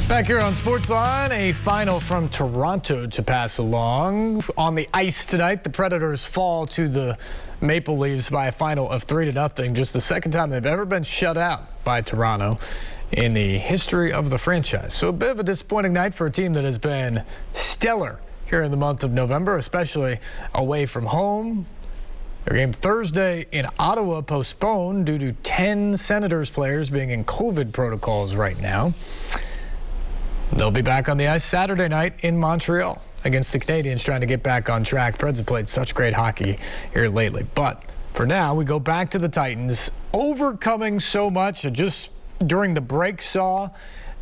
Back here on SportsLine, a final from Toronto to pass along. On the ice tonight, the Predators fall to the Maple Leafs by a final of 3-0. Just the second time they've ever been shut out by Toronto in the history of the franchise. So a bit of a disappointing night for a team that has been stellar here in the month of November, especially away from home. Their game Thursday in Ottawa postponed due to 10 Senators players being in COVID protocols right now. They'll be back on the ice Saturday night in Montreal against the Canadiens, trying to get back on track. Preds have played such great hockey here lately. But for now, we go back to the Titans, overcoming so much. Just during the break saw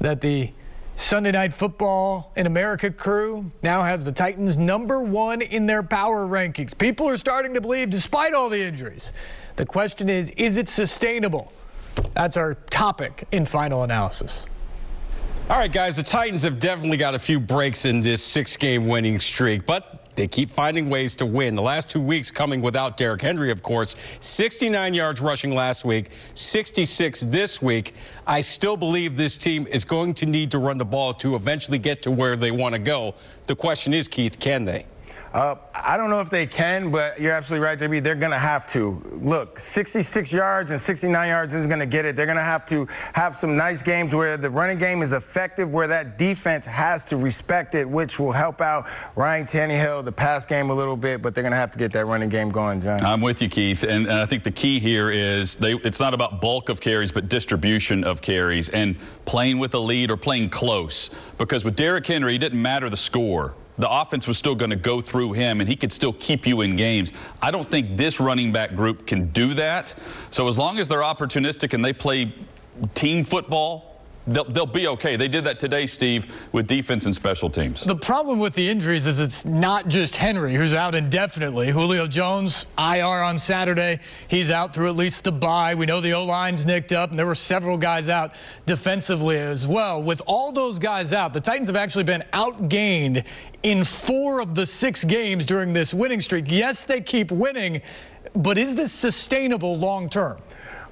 that the Sunday Night Football in America crew now has the Titans #1 in their power rankings. People are starting to believe, despite all the injuries. The question is it sustainable? That's our topic in Final Analysis. All right, guys, the Titans have definitely got a few breaks in this 6-game winning streak, but they keep finding ways to win. The last 2 weeks coming without Derrick Henry, of course. 69 yards rushing last week, 66 this week. I still believe this team is going to need to run the ball to eventually get to where they want to go. The question is, Keith, can they? I don't know if they can, but you're absolutely right, JB. They're going to have to. Look, 66 yards and 69 yards isn't going to get it. They're going to have some nice games where the running game is effective, where that defense has to respect it, which will help out Ryan Tannehill, the pass game a little bit, but they're going to have to get that running game going, John. I'm with you, Keith, and I think the key here is it's not about bulk of carries, but distribution of carries and playing with a lead or playing close. Because with Derrick Henry, it didn't matter the score. The offense was still going to go through him, and he could still keep you in games. I don't think this running back group can do that. So as long as they're opportunistic and they play team football, they'll be okay. They did that today, Steve, with defense and special teams. The problem with the injuries is it's not just Henry, who's out indefinitely. Julio Jones, IR on Saturday. He's out through at least the bye. We know the O-line's nicked up, and there were several guys out defensively as well. With all those guys out, the Titans have actually been outgained in 4 of the 6 games during this winning streak. Yes, they keep winning, but is this sustainable long term?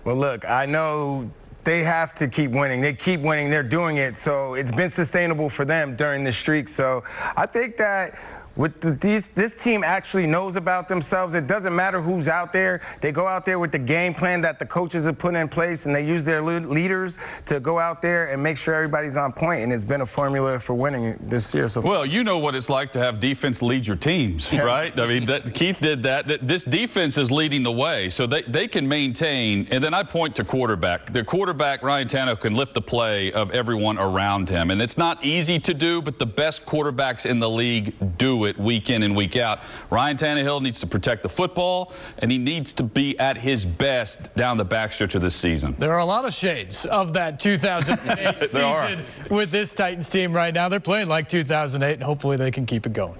Well, look, I know they have to keep winning. They keep winning. They're doing it. So it's been sustainable for them during the streak. So I think that with this team actually knows about themselves. It doesn't matter who's out there. They go out there with the game plan that the coaches have put in place, and they use their leaders to go out there and make sure everybody's on point. And it's been a formula for winning this year so far. Well, you know what it's like to have defense lead your teams, right? I mean, Keith did that. This defense is leading the way, so they can maintain. And then I point to quarterback. Their quarterback, Ryan Tannehill, can lift the play of everyone around him. And it's not easy to do, but the best quarterbacks in the league do it week in and week out. Ryan Tannehill needs to protect the football, and he needs to be at his best down the backstretch of this season. There are a lot of shades of that 2008 season with this Titans team right now. They're playing like 2008, and hopefully they can keep it going.